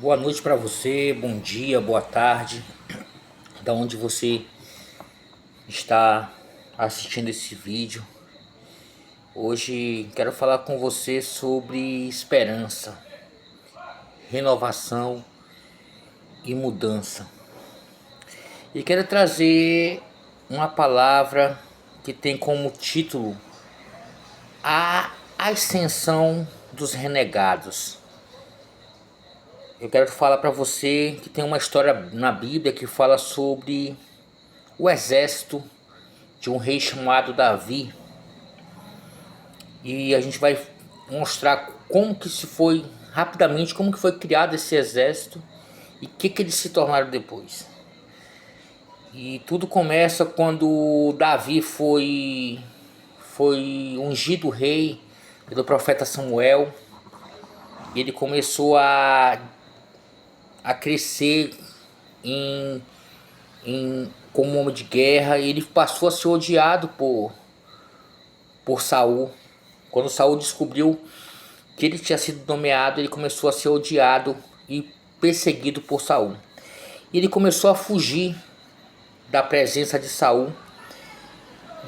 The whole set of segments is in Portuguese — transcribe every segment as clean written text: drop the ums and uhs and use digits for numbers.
Boa noite para você, bom dia, boa tarde, da onde você está assistindo esse vídeo. Hoje quero falar com você sobre esperança, renovação e mudança. E quero trazer uma palavra que tem como título a ascensão dos renegados. Eu quero falar para você que tem uma história na Bíblia que fala sobre o exército de um rei chamado Davi. E a gente vai mostrar como que se foi, rapidamente, como que foi criado esse exército e o que eles se tornaram depois. E tudo começa quando Davi foi ungido rei pelo profeta Samuel. E ele começou a crescer como homem de guerra, e ele passou a ser odiado por Saul. Quando Saul descobriu que ele tinha sido nomeado, ele começou a ser odiado e perseguido por Saul. E ele começou a fugir da presença de Saul.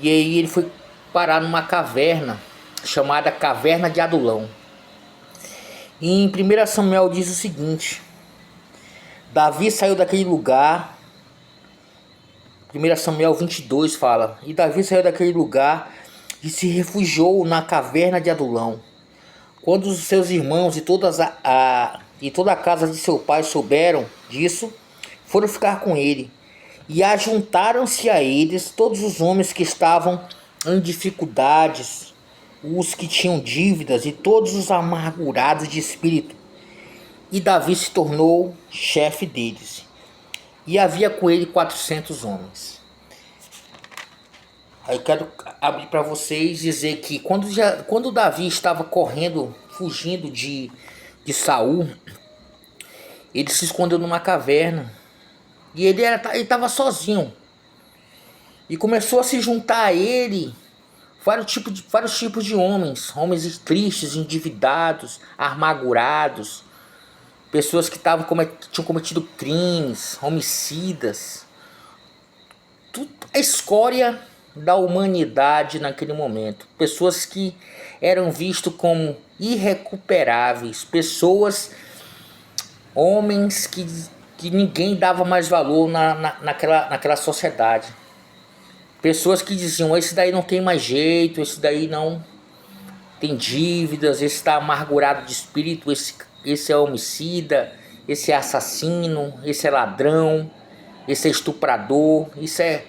E aí ele foi parar numa caverna chamada Caverna de Adulão. E em 1 Samuel diz o seguinte: Davi saiu daquele lugar. 1 Samuel 22 fala: E Davi saiu daquele lugar e se refugiou na caverna de Adulão. Quando os seus irmãos e toda a casa de seu pai souberam disso, foram ficar com ele. E ajuntaram-se a eles todos os homens que estavam em dificuldades, os que tinham dívidas e todos os amargurados de espírito. E Davi se tornou chefe deles. E havia com ele 400 homens. Aí eu quero abrir para vocês dizer que quando Davi estava correndo, fugindo de Saul, ele se escondeu numa caverna. E ele estava sozinho. E começou a se juntar a ele vários tipos de homens. Homens tristes, endividados, amargurados. Pessoas que tinham cometido crimes, homicidas. Tudo a escória da humanidade naquele momento. Pessoas que eram vistos como irrecuperáveis. Pessoas, homens que ninguém dava mais valor naquela sociedade. Pessoas que diziam: esse daí não tem mais jeito, esse daí não tem dívidas, esse está amargurado de espírito, esse é homicida, esse é assassino, esse é ladrão, esse é estuprador, isso é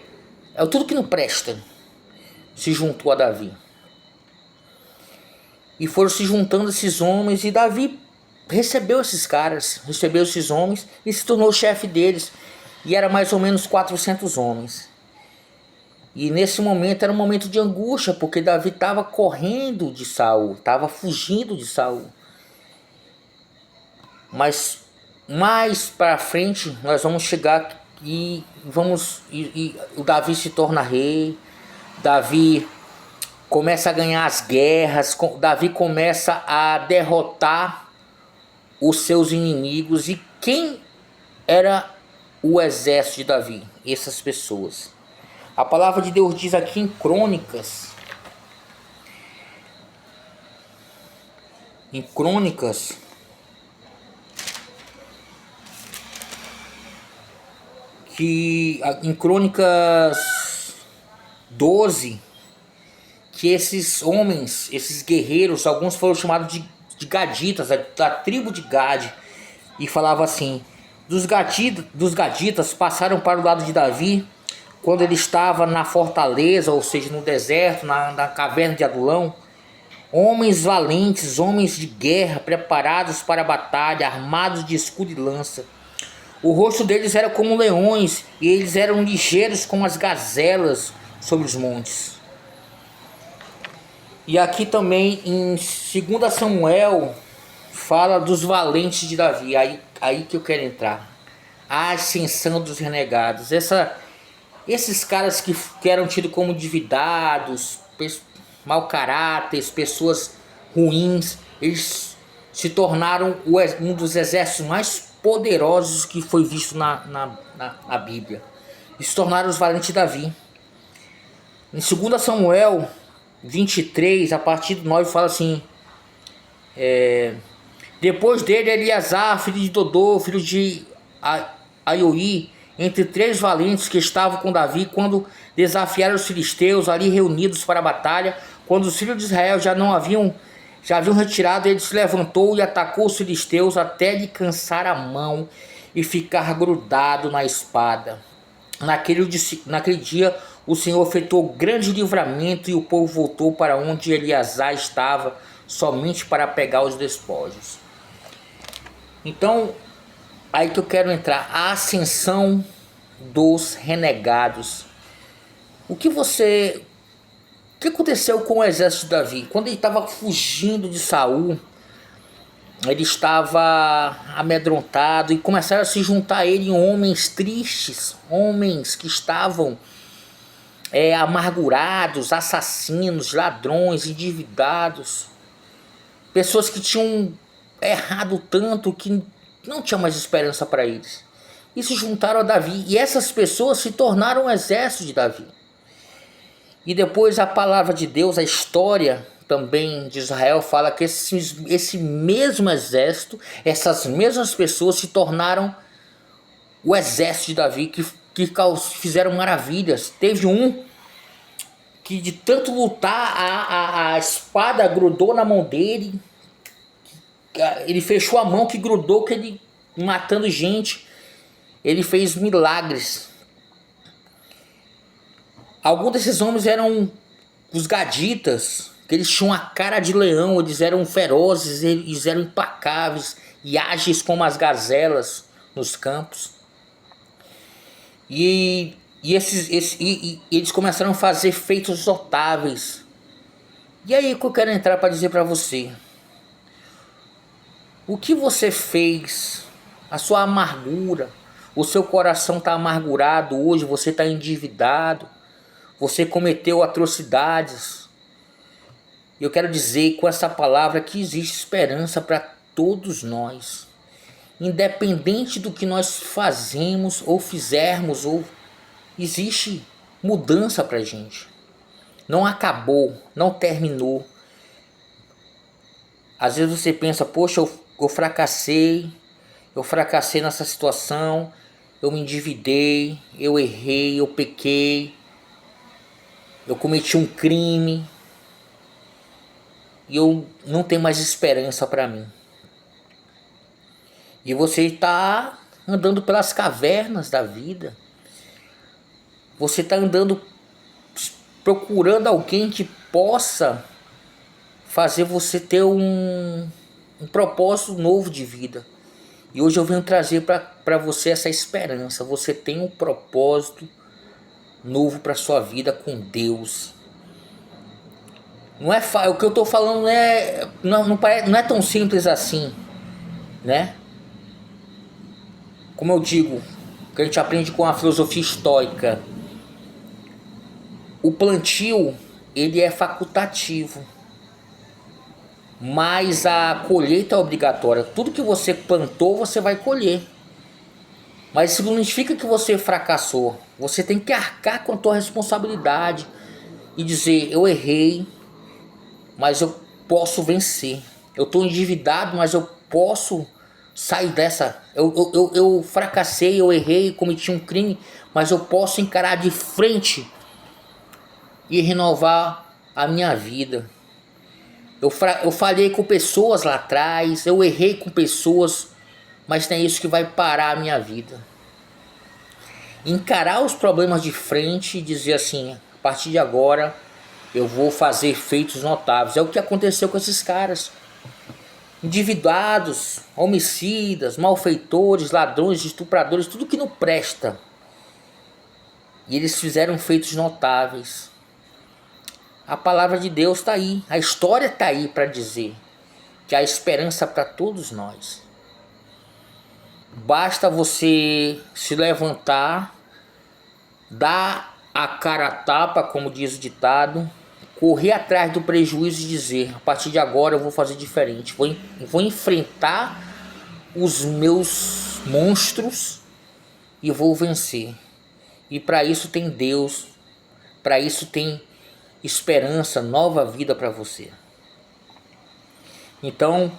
tudo que não presta. Se juntou a Davi. E foram se juntando esses homens, e Davi recebeu esses homens e se tornou chefe deles. E era mais ou menos 400 homens. E nesse momento era um momento de angústia, porque Davi estava correndo de Saul, estava fugindo de Saul. Mas mais para frente nós vamos chegar e o Davi se torna rei. Davi começa a ganhar as guerras. Davi começa a derrotar os seus inimigos. E quem era o exército de Davi? Essas pessoas. A palavra de Deus diz aqui em Crônicas, em Crônicas 12, que esses homens, esses guerreiros, alguns foram chamados de Gaditas, da tribo de Gade, e falava assim: dos Gaditas passaram para o lado de Davi quando ele estava na fortaleza, ou seja, no deserto, na caverna de Adulão. Homens valentes, homens de guerra, preparados para a batalha, armados de escudo e lança. O rosto deles era como leões, e eles eram ligeiros como as gazelas sobre os montes. E aqui também em 2 Samuel fala dos valentes de Davi. Aí que eu quero entrar. A ascensão dos renegados. Esses caras que eram tidos como endividados, mau caráter, pessoas ruins, eles se tornaram um dos exércitos mais poderosos que foi visto na Bíblia. E se tornaram os valentes de Davi. Em 2 Samuel 23, a partir do 9, fala assim: depois dele, Eleazar, filho de Dodô, filho de Aioi, entre 3 valentes que estavam com Davi, quando desafiaram os filisteus ali reunidos para a batalha. Quando os filhos de Israel já haviam retirado, ele se levantou e atacou os filisteus até lhe cansar a mão e ficar grudado na espada. Naquele dia o Senhor efetuou grande livramento, e o povo voltou para onde Eleazar estava, somente para pegar os despojos. Então, aí que eu quero entrar: a ascensão dos renegados. O que aconteceu com o exército de Davi? Quando ele estava fugindo de Saul, ele estava amedrontado, e começaram a se juntar a ele homens tristes, homens que estavam amargurados, assassinos, ladrões, endividados, pessoas que tinham errado tanto que não tinha mais esperança para eles, e se juntaram a Davi, e essas pessoas se tornaram o exército de Davi. E depois a palavra de Deus, a história também de Israel, fala que esse mesmo exército, essas mesmas pessoas se tornaram o exército de Davi, que fizeram maravilhas. Teve um que, de tanto lutar, a espada grudou na mão dele, ele fechou a mão que grudou, que ele, matando gente, ele fez milagres. Alguns desses homens eram os gaditas, que eles tinham a cara de leão, eles eram ferozes, eles eram implacáveis e ágeis como as gazelas nos campos. E eles começaram a fazer feitos notáveis. E aí que eu quero entrar para dizer para você: o que você fez, a sua amargura, o seu coração está amargurado hoje, você está endividado, você cometeu atrocidades. Eu quero dizer com essa palavra que existe esperança para todos nós. Independente do que nós fazemos ou fizermos, existe mudança para a gente. Não acabou, não terminou. Às vezes você pensa: poxa, eu fracassei nessa situação, eu me endividei, eu errei, eu pequei, eu cometi um crime, e eu não tenho mais esperança para mim. E você está andando pelas cavernas da vida. Você está andando procurando alguém que possa fazer você ter um propósito novo de vida. E hoje eu venho trazer para você essa esperança. Você tem um propósito novo para sua vida com Deus. Não é o que eu estou falando, não é tão simples assim, né? Como eu digo, que a gente aprende com a filosofia estoica, o plantio ele é facultativo, mas a colheita é obrigatória. Tudo que você plantou você vai colher. Mas isso não significa que você fracassou. Você tem que arcar com a tua responsabilidade e dizer: eu errei, mas eu posso vencer. Eu estou endividado, mas eu posso sair dessa. Eu fracassei, eu errei, cometi um crime, mas eu posso encarar de frente e renovar a minha vida. Eu falhei com pessoas lá atrás, eu errei com pessoas, mas não é isso que vai parar a minha vida. Encarar os problemas de frente e dizer assim: a partir de agora eu vou fazer feitos notáveis. É o que aconteceu com esses caras. Endividados, homicidas, malfeitores, ladrões, estupradores, tudo que não presta. E eles fizeram feitos notáveis. A palavra de Deus está aí, a história está aí para dizer que há esperança para todos nós. Basta você se levantar, dar a cara a tapa, como diz o ditado, correr atrás do prejuízo e dizer: a partir de agora eu vou fazer diferente, vou enfrentar os meus monstros e vou vencer. E para isso tem Deus, para isso tem esperança, nova vida para você. Então,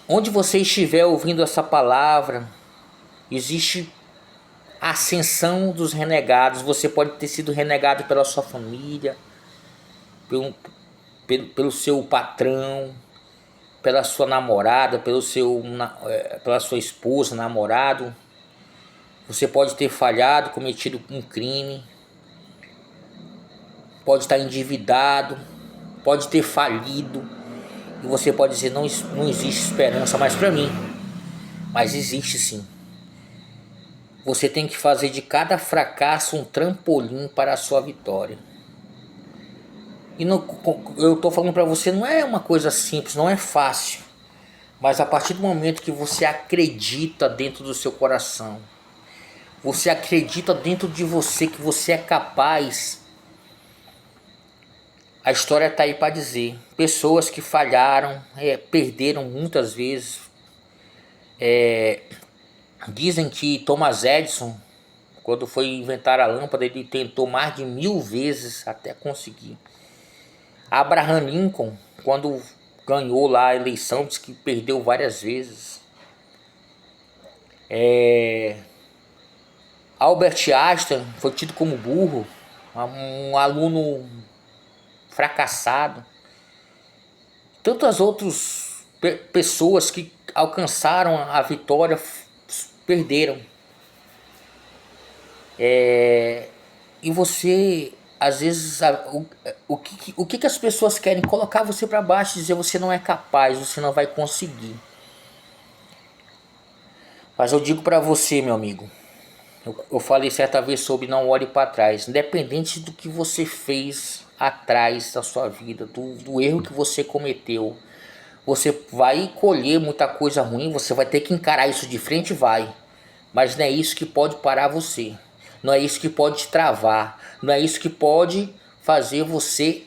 onde você estiver ouvindo essa palavra, existe a ascensão dos renegados. Você pode ter sido renegado pela sua família, pelo seu patrão, pela sua namorada, pela sua esposa, namorado. Você pode ter falhado, cometido um crime, pode estar endividado, pode ter falido. E você pode dizer, não existe esperança mais para mim. Mas existe sim. Você tem que fazer de cada fracasso um trampolim para a sua vitória. E eu estou falando para você, não é uma coisa simples, não é fácil. Mas a partir do momento que você acredita dentro do seu coração, você acredita dentro de você que você é capaz, a história está aí para dizer. Pessoas que falharam, perderam muitas vezes. Dizem que Thomas Edison, quando foi inventar a lâmpada, ele tentou mais de 1000 vezes até conseguir. Abraham Lincoln, quando ganhou lá a eleição, disse que perdeu várias vezes. Albert Einstein foi tido como burro, um aluno fracassado. Tantas outras pessoas que alcançaram a vitória perderam. E você, às vezes, o que as pessoas querem? Colocar você para baixo, dizer você não é capaz, você não vai conseguir. Mas eu digo para você, meu amigo, eu falei certa vez sobre não olhe para trás. Independente do que você fez atrás da sua vida, do erro que você cometeu, você vai colher muita coisa ruim, você vai ter que encarar isso de frente, vai. Mas não é isso que pode parar você. Não é isso que pode te travar. Não é isso que pode fazer você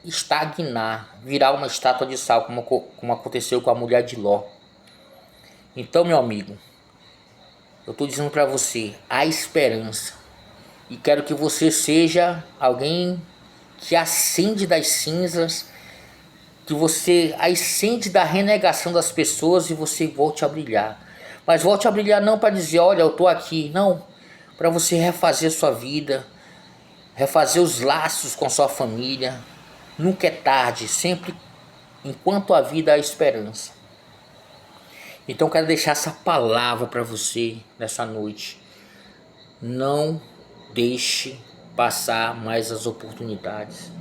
estagnar, virar uma estátua de sal, como aconteceu com a mulher de Ló. Então, meu amigo, eu estou dizendo para você, há esperança. E quero que você seja alguém que ascende das cinzas, que você ascende da renegação das pessoas e você volte a brilhar. Mas volte a brilhar não para dizer, olha, eu estou aqui. Não, para você refazer sua vida, refazer os laços com sua família. Nunca é tarde, sempre enquanto a vida há esperança. Então eu quero deixar essa palavra para você nessa noite. Não deixe passar mais as oportunidades.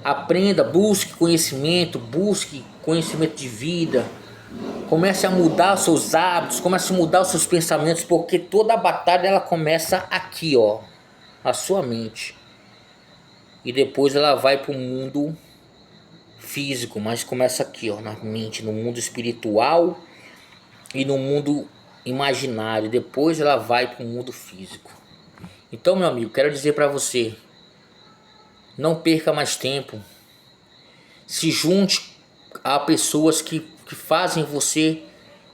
Aprenda, busque conhecimento de vida. Comece a mudar os seus hábitos, comece a mudar os seus pensamentos, porque toda a batalha ela começa aqui, ó, na sua mente. E depois ela vai para o mundo físico, mas começa aqui, ó, na mente, no mundo espiritual e no mundo imaginário. Depois ela vai para o mundo físico. Então, meu amigo, quero dizer para você, não perca mais tempo. Se junte a pessoas que fazem você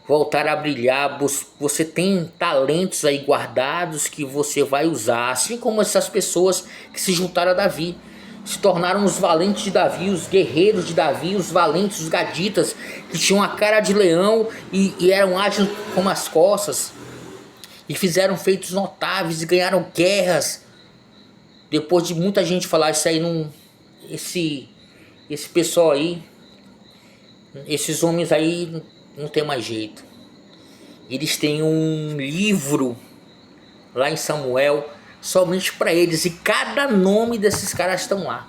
voltar a brilhar. Você tem talentos aí guardados que você vai usar, assim como essas pessoas que se juntaram a Davi, se tornaram os valentes de Davi, os guerreiros de Davi, os valentes, os gaditas, que tinham a cara de leão e eram ágeis como as costas, e fizeram feitos notáveis e ganharam guerras. Depois de muita gente falar, isso aí não, esse pessoal aí, esses homens aí não tem mais jeito. Eles têm um livro lá em Samuel somente para eles, e cada nome desses caras estão lá.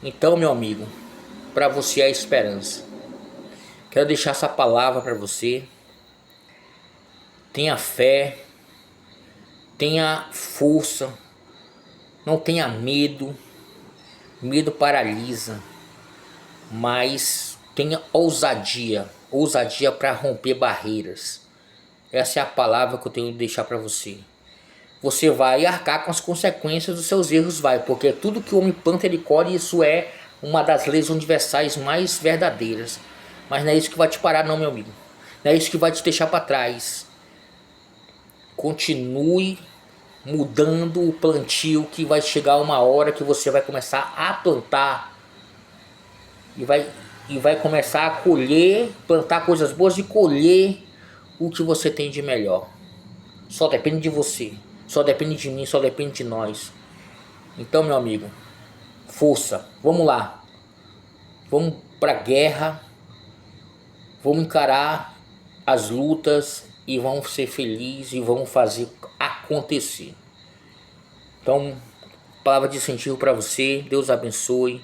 Então, meu amigo, para você é a esperança. Quero deixar essa palavra para você. Tenha fé, tenha força, não tenha medo. Medo paralisa, mas tenha ousadia para romper barreiras. Essa é a palavra que eu tenho que deixar para você. Você vai arcar com as consequências dos seus erros, porque tudo que o homem planta ele colhe, isso é uma das leis universais mais verdadeiras. Mas não é isso que vai te parar não, meu amigo. Não é isso que vai te deixar para trás. Continue mudando o plantio, que vai chegar uma hora que você vai começar a plantar e vai começar a colher, plantar coisas boas e colher o que você tem de melhor. Só depende de você, só depende de mim, só depende de nós. Então, meu amigo, força, vamos lá, vamos pra guerra, vamos encarar as lutas e vamos ser felizes e vamos fazer acontecer. Então, palavra de incentivo para você. Deus abençoe,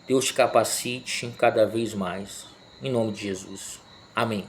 Deus te capacite cada vez mais, em nome de Jesus, amém.